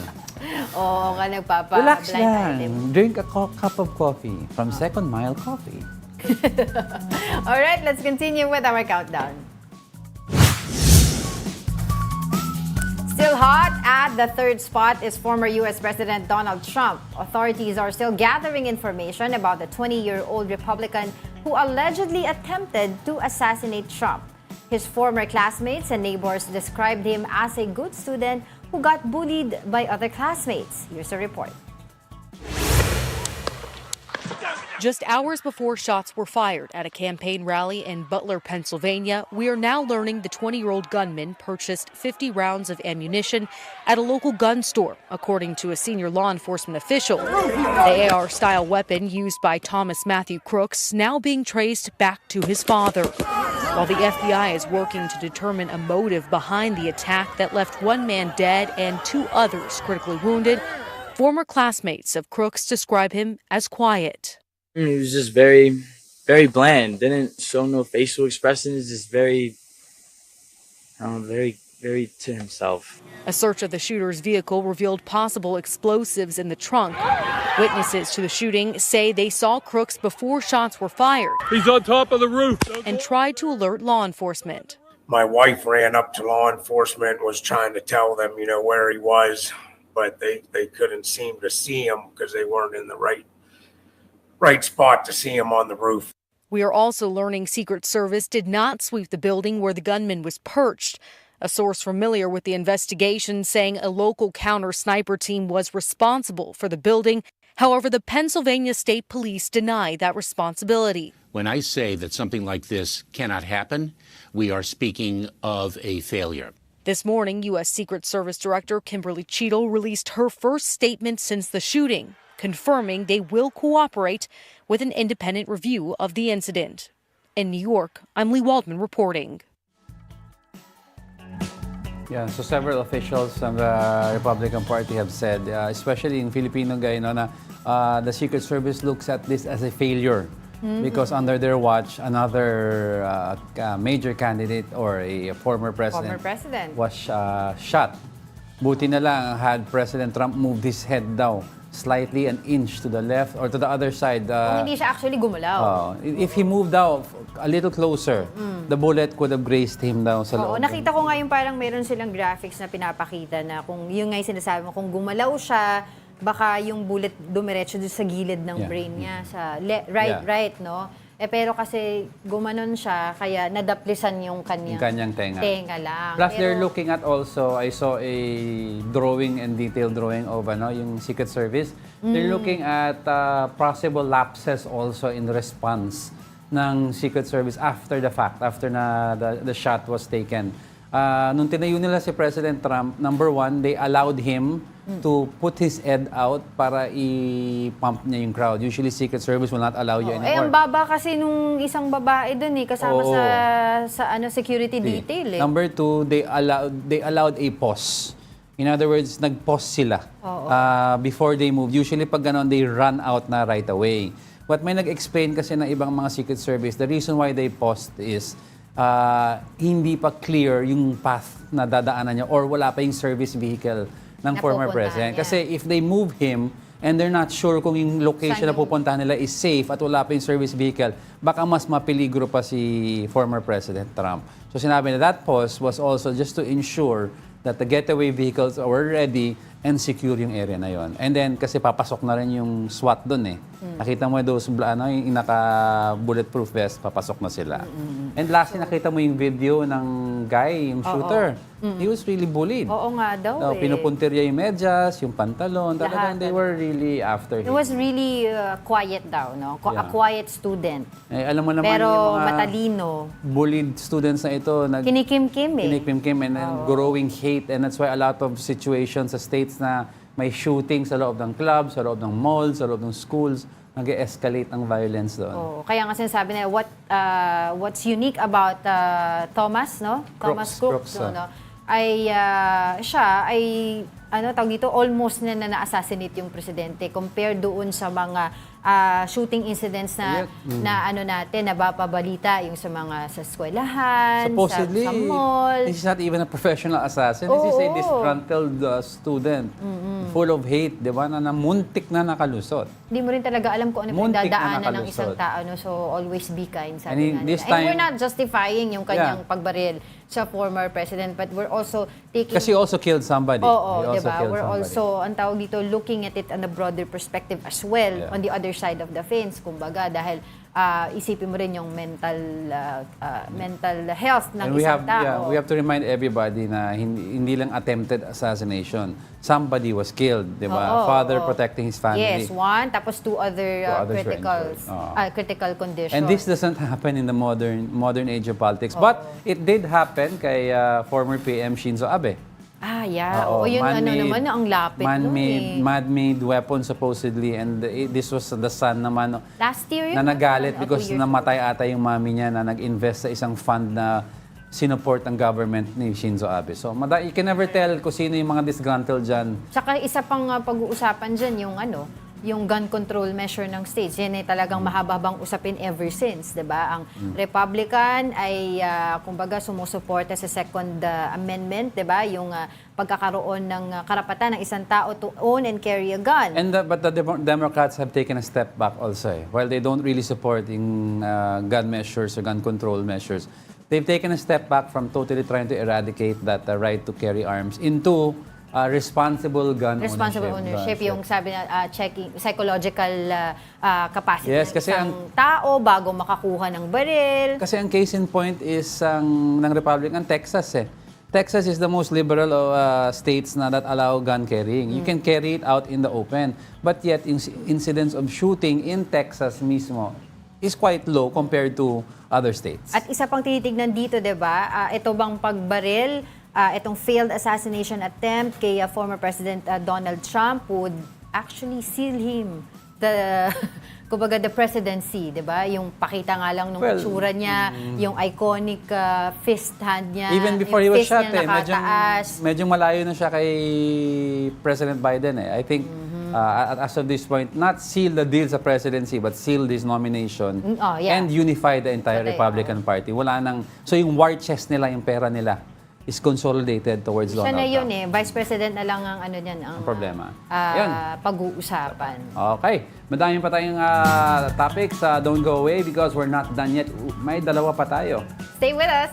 Oo nga, Relax nagpapa-blind lang. item. Drink a cup of coffee from Second Mile Coffee. Alright, let's continue with our countdown. Still hot at the third spot is former U.S. President Donald Trump. Authorities are still gathering information about the 20-year-old Republican who allegedly attempted to assassinate Trump. His former classmates and neighbors described him as a good student who got bullied by other classmates. Here's a report. Just hours before shots were fired at a campaign rally in Butler, Pennsylvania, we are now learning the 20-year-old gunman purchased 50 rounds of ammunition at a local gun store, according to a senior law enforcement official. The AR-style weapon used by Thomas Matthew Crooks now being traced back to his father. While the FBI is working to determine a motive behind the attack that left one man dead and 2 others critically wounded, former classmates of Crooks describe him as quiet. He was just very, very bland. Didn't show no facial expressions. Just very to himself. A search of the shooter's vehicle revealed possible explosives in the trunk. Witnesses to the shooting say they saw Crooks before shots were fired. He's on top of the roof. And tried to alert law enforcement. My wife ran up to law enforcement, was trying to tell them, where he was, but they couldn't seem to see him because they weren't in the right spot to see him on the roof. We are also learning Secret Service did not sweep the building where the gunman was perched. A source familiar with the investigation saying a local counter-sniper team was responsible for the building. However, the Pennsylvania State Police deny that responsibility. When I say that something like this cannot happen, we are speaking of a failure. This morning, U.S. Secret Service Director Kimberly Cheadle released her first statement since the shooting, confirming they will cooperate with an independent review of the incident. In New York, I'm Lee Waldman reporting. Yeah, so several officials of the Republican Party have said, especially in Filipino guy, na the Secret Service looks at this as a failure because under their watch, another major candidate or a former president was shot. Buti na lang had President Trump moved his head daw slightly an inch to the left or to the other side. Kung hindi siya actually gumalaw. If he moved out a little closer, the bullet could have grazed him down sa loob. Nakita ko nga yung parang meron silang graphics na pinapakita na kung yung nga yung sinasabi mo, kung gumalaw siya, baka yung bullet dumiretso doon sa gilid ng brain niya, sa right, no? Pero kasi gumanon siya, kaya nadaplisan yung kanyang tenga lang. Plus, they're looking at also, I saw a drawing and detailed drawing of yung Secret Service. They're looking at possible lapses also in response ng Secret Service after the fact, after na the shot was taken. Nung tinayo nila si President Trump, number one, they allowed him to put his head out para i-pump niya yung crowd. Usually, Secret Service will not allow you anymore. Ang baba kasi nung isang babae dun kasama sa security detail. Number two, they allowed a pause. In other words, nag-pause sila before they move. Usually, pag ganon, they run out na right away. But may nag-explain kasi ng ibang mga Secret Service, the reason why they paused is hindi pa clear yung path na dadaanan niya or wala pa yung service vehicle ng former president. Kasi if they move him and they're not sure kung yung location na pupuntahan nila is safe at wala pa yung service vehicle, baka mas mapeligro pa si former President Trump. So sinabi na that pause was also just to ensure that the getaway vehicles were ready and secure yung area na yon. And then, kasi papasok na rin yung SWAT doon Nakita mo those, yung naka-bulletproof vest, papasok na sila. And lastly, nakita mo yung video ng guy, yung shooter. He was really bullied. Oo nga daw Pinupuntirya yung medyas, yung pantalon. Talagang they were really after him. It was really quiet daw, no? A quiet student. Alam mo naman pero yung mga matalino. Bullied students na ito. Kinikim-kim Kinikim-kim and then growing hate. And that's why a lot of situations sa states na may shooting sa loob ng clubs, sa loob ng malls, sa loob ng schools, nag-escalate ang violence doon. Kaya nga sinasabi na what's unique about Thomas, no? Thomas Crooks, no? Ay siya ay tawag dito, almost na assassinate yung presidente compared doon sa mga shooting incidents na, Yeah. na ano natin, nababalita yung sa mga sa eskwelahan, Supposedly, sa mall. this is not even a professional assassin. This is a Oo. disgruntled student. Full of hate, di ba? Na muntik na nakalusot. Hindi mo rin talaga alam kung ano yung Muntik na dadaanan ng isang nakalusot. tao. No? So, always be kind, And sabi nga this nila. And we're time- not justifying yung kanyang Yeah. pagbaril sa former president, but we're also taking... Kasi he also killed somebody. Oo, He also diba? killed We're somebody. also, ang tawag dito, looking at it on a broader perspective as well, Yeah. on the other side of the fence, kumbaga, dahil isipin mo rin yung mental health ng And we isang have, tao. we have to remind everybody na hindi lang attempted assassination. Somebody was killed, di ba? Oo, Father oo. protecting his family. Yes, one, tapos two others were critical, injured. Oo. critical condition. And this doesn't happen in the modern age of politics. But it did happen kay former PM Shinzo Abe. Yeah. Oo, O yun, ano man-made- naman, ang lapit nun Man-made weapon supposedly, and this was the son naman Last year yun. na nagalit ano, because 2 years namatay ata yung mami niya na nag-invest sa isang fund na sinuport ang government ni Shinzo Abe. So, you can never tell kung sino yung mga disgruntled dyan. Tsaka isa pang pag-uusapan dyan, yung gun control measure ng states. Yan ay talagang mahaba-habang usapin ever since, 'di ba? Ang Republican ay kumbaga sumusuporta sa Second Amendment, 'di ba? Yung pagkakaroon ng karapatan ng isang tao to own and carry a gun. But the Democrats have taken a step back also. While they don't really support yung gun measures or gun control measures, they've taken a step back from totally trying to eradicate that right to carry arms into responsible gun Ownership, yung sabi na checking psychological capacity Yes, ng kasi isang tao bago makakuha ng baril. Kasi ang case in point is ng Republican Texas eh. Texas is the most liberal of states na that allow gun carrying. You can carry it out in the open. But yet, incidents of shooting in Texas mismo is quite low compared to other states. At isa pang tinitignan dito, 'di ba? Ito bang pagbaril, itong failed assassination attempt kay former President Donald Trump would actually seal him kumbaga the presidency, 'di ba? Yung pakita nga lang nung itsura niya, yung iconic fist hand niya. Even before he yung was fist shot, niya nakataas. medyo malayo na siya kay President Biden eh. I think as of this point, not seal the deal sa presidency, but seal this nomination and unify the entire Republican Party. Wala nang, so yung war chest nila, yung pera nila, is consolidated towards Siya Donald na yun Trump. Vice President na lang ang Ang problema. pag-uusapan. Okay. Madami pa tayong topics. Don't go away because we're not done yet. May dalawa pa tayo. Stay with us!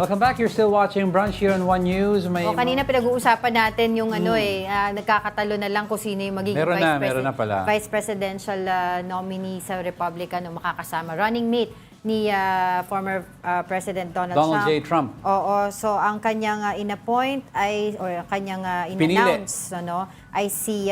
Welcome back. You're still watching Brunch here on One News. Kanina pinag-uusapan natin yung nagkakatalo na lang kung sino yung magiging meron na pala. vice presidential nominee sa Republican o makakasama. Running mate ni former President Donald J. Trump. Oo, so ang kanyang in-appoint ay, or kanyang in-announce, ay si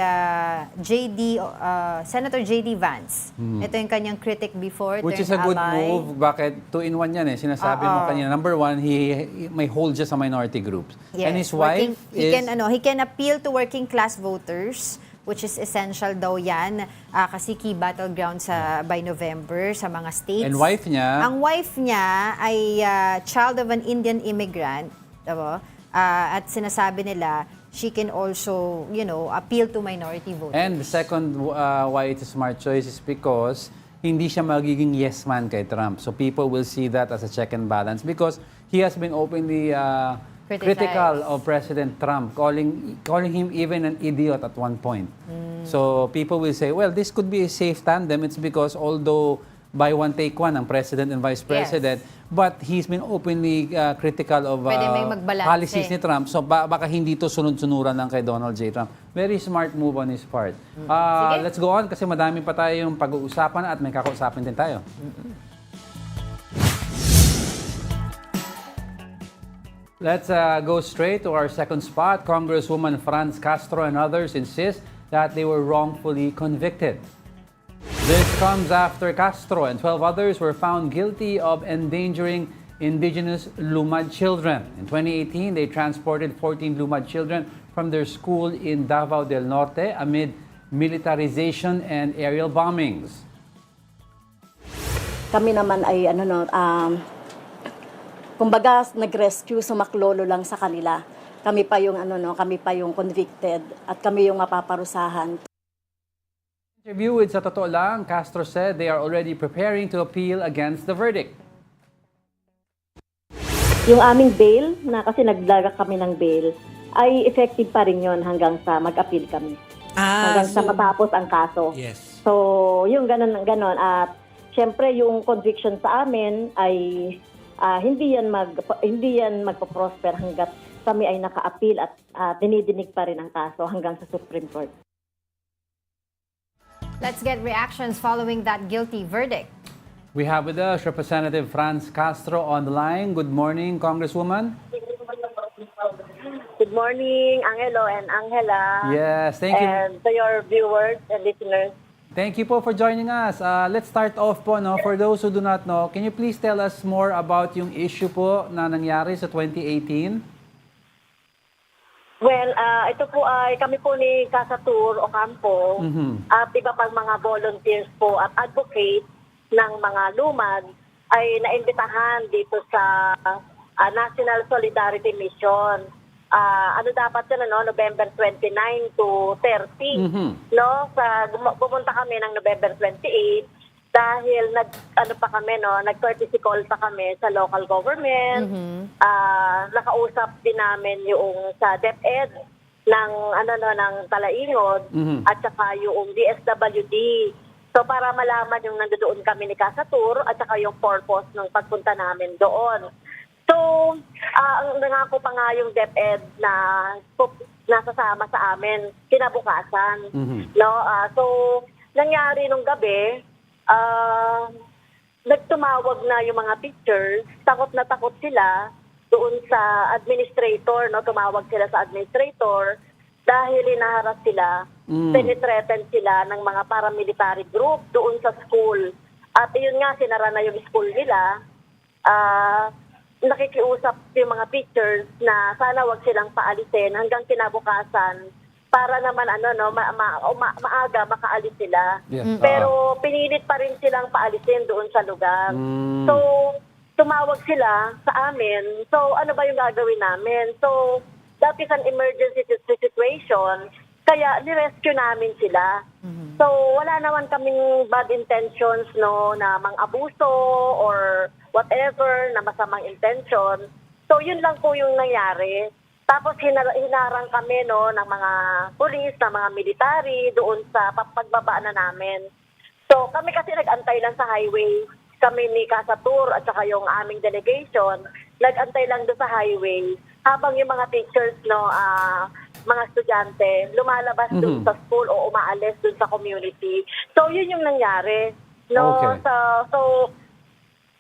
Senator J.D. Vance. Ito yung kanyang critic before. Which is a good move. Bakit? 2-in-1 yan eh. Sinasabi mo kanina. Number one, he may hold just sa minority groups. Yes. And his wife he can appeal to working class voters, which is essential daw yan kasi key battleground by November sa mga states. And wife niya? Ang wife niya ay child of an Indian immigrant. At sinasabi nila, she can also, appeal to minority voters. And the second why it's a smart choice is because hindi siya magiging yes man kay Trump. So people will see that as a check and balance because he has been openly critical of President Trump, calling him even an idiot at one point. So people will say, well, this could be a safe tandem. It's because although by one take one ang president and vice president, but he's been openly critical of policies ni Trump. So baka hindi to sunod-sunuran lang kay Donald J. Trump. Very smart move on his part. Let's go on kasi madami pa tayong pag-uusapan at may kakausapin din tayo. Let's go straight to our second spot. Congresswoman Franz Castro and others insist that they were wrongfully convicted. This comes after Castro and 12 others were found guilty of endangering indigenous Lumad children. In 2018, they transported 14 Lumad children from their school in Davao del Norte amid militarization and aerial bombings. Kami naman ay kumbaga nag-rescue, sumaklolo lang sa kanila. Kami pa yung kami pa yung convicted at kami yung mapaparusahan. Interview with Sa Totoo Lang, Castro said they are already preparing to appeal against the verdict. Yung aming bail, kasi naglaga kami ng bail, ay effective pa rin yun hanggang sa mag-appeal kami. Hanggang sa matapos ang kaso. Yes. So, yung ganon. At syempre, yung conviction sa amin ay hindi yan magpo-prosper hanggat kami ay naka-appeal at dinidinig pa rin ang kaso hanggang sa Supreme Court. Let's get reactions following that guilty verdict. We have with us Representative Franz Castro on the line. Good morning, Congresswoman. Good morning, Angelo and Angela. Yes, thank you. And to your viewers and listeners. Thank you po for joining us. Let's start off po, for those who do not know, can you please tell us more about yung issue po na nangyari sa 2018? Well, ito po ay kami po ni Casatur Ocampo at iba pang mga volunteers po at advocate ng mga lumad ay naimbitahan dito sa National Solidarity Mission. Dapat yun, November 29 to 30. Pumunta kami ng November 28 dahil nag-courtesy call pa kami sa local government. Nakausap din namin yung sa DepEd ng Talaingod at saka yung DSWD. So para malaman yung nandoon kami ni Casatur at saka yung purpose ng pagpunta namin doon. So, nangako pa nga yung DepEd na nasasama sa amin kinabukasan. So, nangyari nung gabi, nagtumawag na yung mga teachers, takot na takot sila doon sa administrator, tumawag sila sa administrator dahil inaharas sila, penetrated sila ng mga paramilitary group doon sa school. At yun nga, sinara na yung school nila. Nakikiusap yung mga teachers na sana wag silang paalisin hanggang kinabukasan para naman maaga makaalis sila. Yeah. Pero pinilit pa rin silang paalisin doon sa lugar. So, tumawag sila sa amin. So, ano ba yung gagawin namin? So, that is an emergency situation. Kaya nirescue namin sila. So, wala naman kaming bad intentions na mang-abuso or whatever na masamang intention. So, yun lang po yung nangyari. Tapos, hinarang kami ng mga pulis, ng mga military doon sa pagbaba na namin. So, kami kasi nag-antay lang sa highway. Kami ni Casatur at saka yung aming delegation. nag-antay lang doon sa highway habang yung mga teachers, no, mga estudyante, lumalabas doon sa school o umaalis doon sa community. So, yun yung nangyari. No? Okay. So,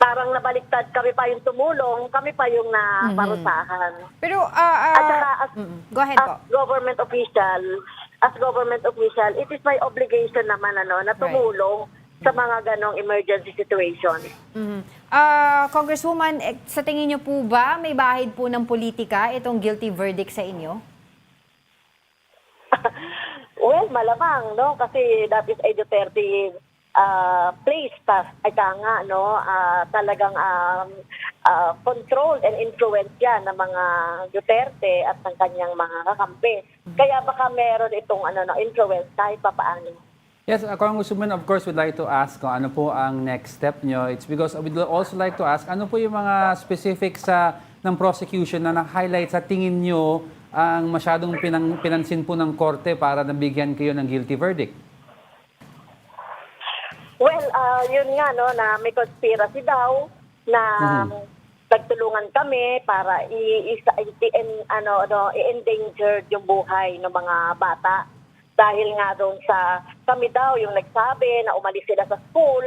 parang nabaliktad, kami pa yung tumulong, kami pa yung naparusahan. Pero, At saka, go ahead po. as government official, it is my obligation naman na tumulong sa mga ganong emergency situation. Congresswoman, sa tingin niyo po ba may bahid po ng politika itong guilty verdict sa inyo? Well, malamang, no? Kasi that is a Duterte place nga, no? Talagang control and influence yan ng mga Duterte at ng kanyang mga kakampi. Kaya baka meron itong influence kahit pa paano. Yes, Congresswoman, of course, we'd like to ask kung ano po ang next step nyo. It's because we'd also like to ask, ano po yung mga specifics ng prosecution na na-highlight sa tingin nyo ang masyadong pinansin po ng korte para nabigyan kayo ng guilty verdict? Well, yun nga, no, na may conspiracy daw na nagtulungan kami para i-endanger yung buhay ng mga bata. Dahil nga doon sa kami daw yung nagsabi na umalis sila sa school,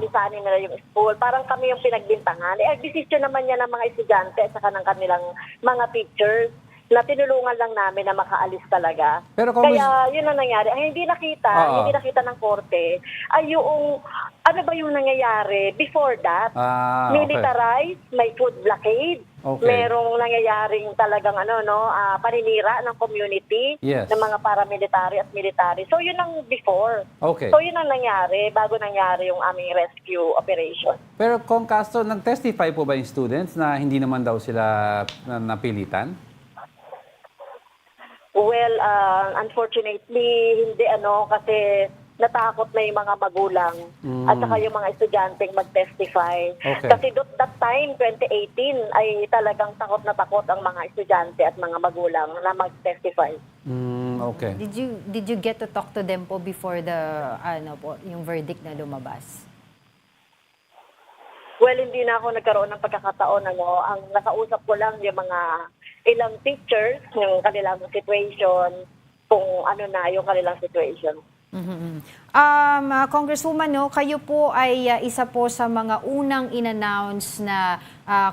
lisanin nila yung school. Parang kami yung pinagbintangan. Decision naman yan ng mga estudyante at saka ng kanilang mga teachers na tinulungan lang namin na makaalis talaga. Pero kaya yun ang nangyari. Ay, hindi nakita ng korte ay yung ano ba yung nangyayari before that? Okay. Militarized, may food blockade. Okay. Merong nangyayaring talagang paninira ng community Yes. ng mga paramilitary at military. So yun ang before. Okay. So yun ang nangyari bago nangyari yung aming rescue operation. Pero Kong Castro, nag-testify po ba yung students na hindi naman daw sila napilitan? Well, unfortunately, hindi kasi natakot na yung mga magulang at saka yung mga estudyanteng mag-testify. Okay. Kasi that time, 2018, ay talagang takot na takot ang mga estudyante at mga magulang na mag-testify. Okay. Did you get to talk to them po before the yung verdict na lumabas? Well, hindi na ako nagkaroon ng pagkakataon. Ang nakausap ko lang yung mga ilang teachers, yung kanilang situation, kung yung kanilang situation. Congresswoman, kayo po ay isa po sa mga unang in-announce na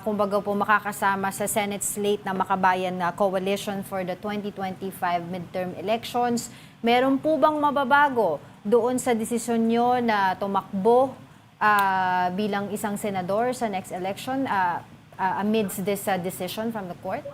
kumbaga po makakasama sa Senate slate na Makabayan Coalition for the 2025 midterm elections. Meron po bang mababago doon sa desisyon nyo na tumakbo bilang isang senador sa next election amidst this decision from the court?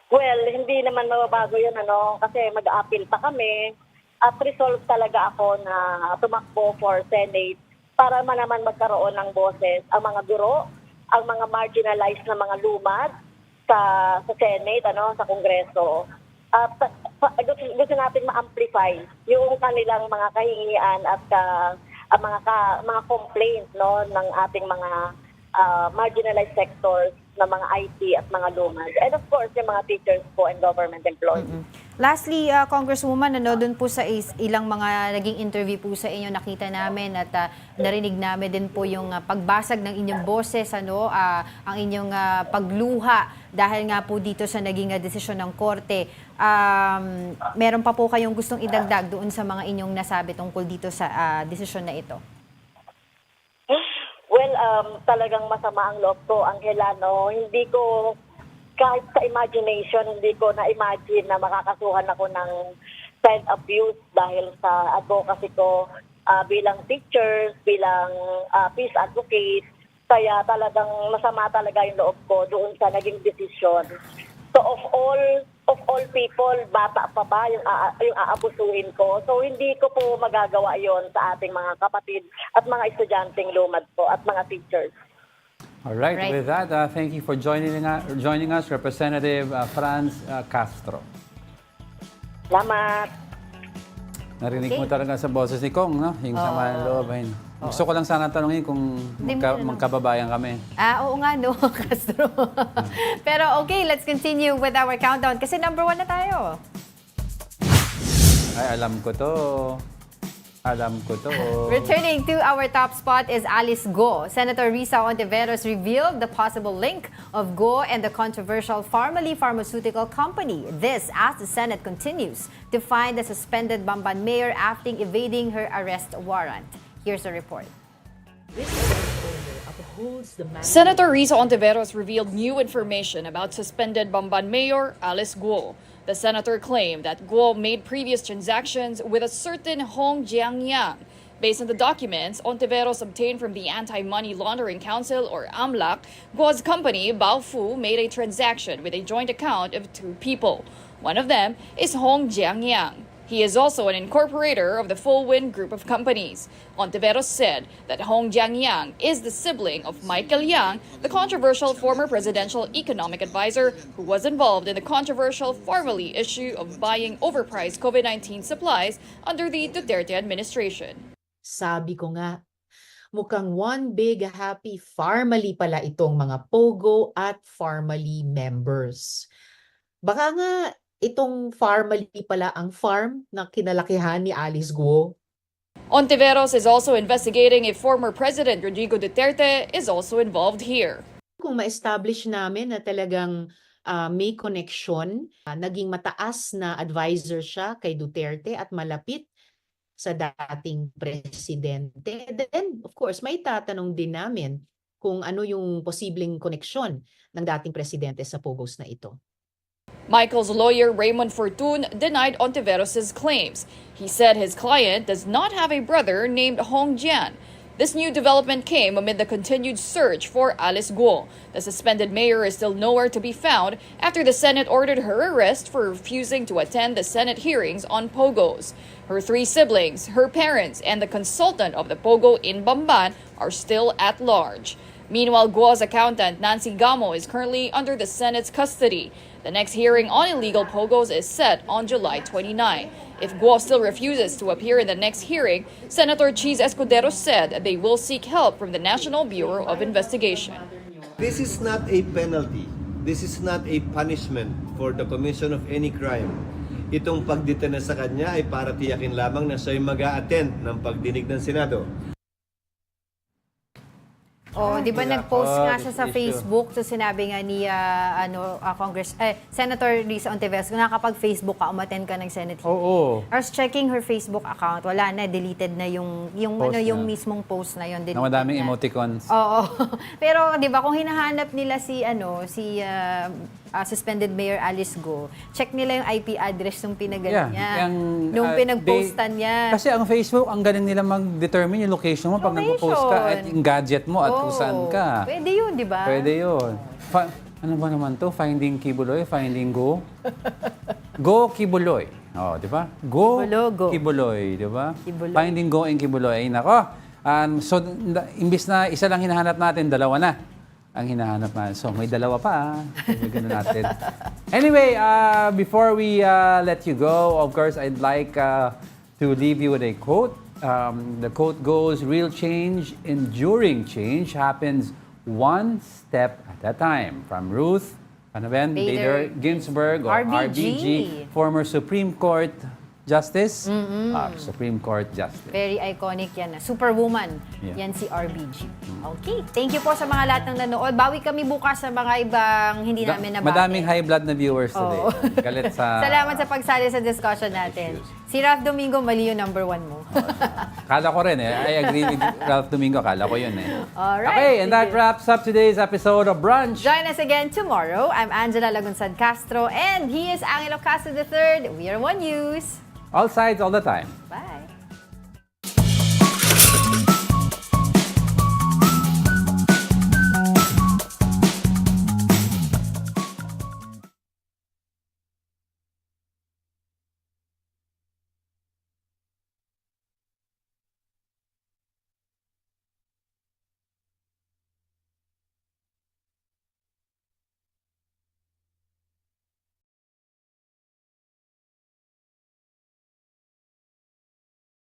Well, hindi naman mababago yun, kasi mag-a-appeal pa kami. At resolve talaga ako na tumakbo for Senate para naman magkaroon ng boses ang mga guro, ang mga marginalized na mga lumad sa Senate, sa Kongreso. At gusto natin ma-amplify yung kanilang mga kahingian at mga complaints ng ating mga marginalized sectors na mga IT at mga lumad. And of course, yung mga teachers po and government employees. Lastly, Congresswoman, doon po sa ilang mga naging interview po sa inyo, nakita namin at narinig namin din po yung pagbasag ng inyong boses, ang inyong pagluha dahil nga po dito sa naging desisyon ng korte. Meron pa po kayong gustong idagdag doon sa mga inyong nasabi tungkol dito sa desisyon na ito? Well, talagang masama ang loob ko, Angela, Hindi ko, kahit sa imagination, hindi ko na-imagine na makakasuhan ako ng child abuse dahil sa advocacy ko bilang teachers, bilang peace advocate. Kaya talagang masama talaga yung loob ko doon sa naging desisyon. So of all people, bata pa ba yung aabusuhin ko? So hindi ko po magagawa yon sa ating mga kapatid at mga estudyanteng lumad po at mga teachers. All right. With that, thank you for joining us, Representative Franz Castro. Salamat. Narinig mo talaga sa boses ni Kong, no? Yung sama ng loob. Gusto ko lang sana tanungin kung magkababayan kami. Oo nga, no, Castro. Pero okay, let's continue with our countdown kasi number 1 na tayo. Ay, alam ko to. Alam ko to. Returning to our top spot is Alice Go. Senator Risa Ontiveros revealed the possible link of Go and the controversial Pharmally pharmaceutical company. This as the Senate continues to find the suspended Bamban mayor after evading her arrest warrant. Here's the report. Senator Risa Ontiveros revealed new information about suspended Bamban mayor Alice Guo. The senator claimed that Guo made previous transactions with a certain Hong Jiangyang. Based on the documents Ontiveros obtained from the Anti-Money Laundering Council, or AMLAC, Guo's company, Baofu, made a transaction with a joint account of 2 people. One of them is Hong Jiangyang. He is also an incorporator of the Fullwind group of companies. Ontiveros said that Hong Jiangyang is the sibling of Michael Yang, the controversial former presidential economic advisor who was involved in the controversial Pharmally issue of buying overpriced COVID-19 supplies under the Duterte administration. Sabi ko nga, mukhang one big happy Pharmally pala itong mga Pogo at Pharmally members. Baka nga itong Pharmally pala ang farm na kinalakihan ni Alice Guo. Ontiveros is also investigating if former President Rodrigo Duterte is also involved here. Kung ma-establish namin na talagang may connection, naging mataas na advisor siya kay Duterte at malapit sa dating presidente, then of course may tatanong din namin kung ano yung posibleng koneksyon ng dating presidente sa Pogos na ito. Michael's lawyer Raymond Fortun denied Ontiveros' claims. He said his client does not have a brother named Hong Jian. This new development came amid the continued search for Alice Guo. The suspended mayor is still nowhere to be found after the Senate ordered her arrest for refusing to attend the Senate hearings on Pogos. Her 3 siblings, her parents, and the consultant of the Pogo in Bamban are still at large. Meanwhile, Guo's accountant Nancy Gamo is currently under the Senate's custody. The next hearing on illegal Pogos is set on July 29. If Guo still refuses to appear in the next hearing, Senator Cheese Escudero said they will seek help from the National Bureau of Investigation. This is not a penalty. This is not a punishment for the commission of any crime. Itong pagdetena sa kanya ay para tiyakin lamang na siya'y mag-a-attend ng pagdinig ng Senado. Oh, di ba nag-post nga siya sa Facebook, so sinabi nga ni Senator Risa Ontiveros, kung nakapag-Facebook ka, umattend ka ng Senate hearing. Oo. I was checking her Facebook account, wala na, deleted na yung mismong post na yun. Na madaming emoticons. Oo. Pero di ba kung hinahanap nila si suspended Mayor Alice Go, check nila yung IP address nung pinagalan niya. Nung pinag-postan niya. Kasi ang Facebook, ang galing nila mag-determine yung location mo pag nag-post ka at yung gadget mo at kung saan ka. Pwede yun, di ba? Pwede yun. Ano ba naman to? Finding Kibuloy? Finding Go? Go Kibuloy. Oh, di ba? Go Kibuloy, di ba? Finding Go and Kibuloy. Ay, nako. So, imbis na isa lang hinahanap natin, 2 na ang hinahanap natin. So, may 2 pa. May ganun natin. Anyway, before we let you go, of course, I'd like to leave you with a quote. The quote goes, "Real change, enduring change happens one step at a time." From Ruth Bader Ginsburg, or RBG, former Supreme Court Justice. Supreme Court Justice. Very iconic yan. Superwoman. Yan si RBG. Okay. Thank you po sa mga lahat ng nanood. Bawi kami bukas sa mga ibang hindi namin nabati. Madaming high blood na viewers today. Galit sa... Salamat sa pagsali sa discussion natin. Si Ralph Domingo, mali yung number 1 mo. Kala ko rin I agree with Ralph Domingo. Kala ko yun Alright. Okay, and that wraps up today's episode of Brunch. Join us again tomorrow. I'm Angela Lagunsad Castro and he is Angelo Castro III. We are One News. All sides, all the time. Bye.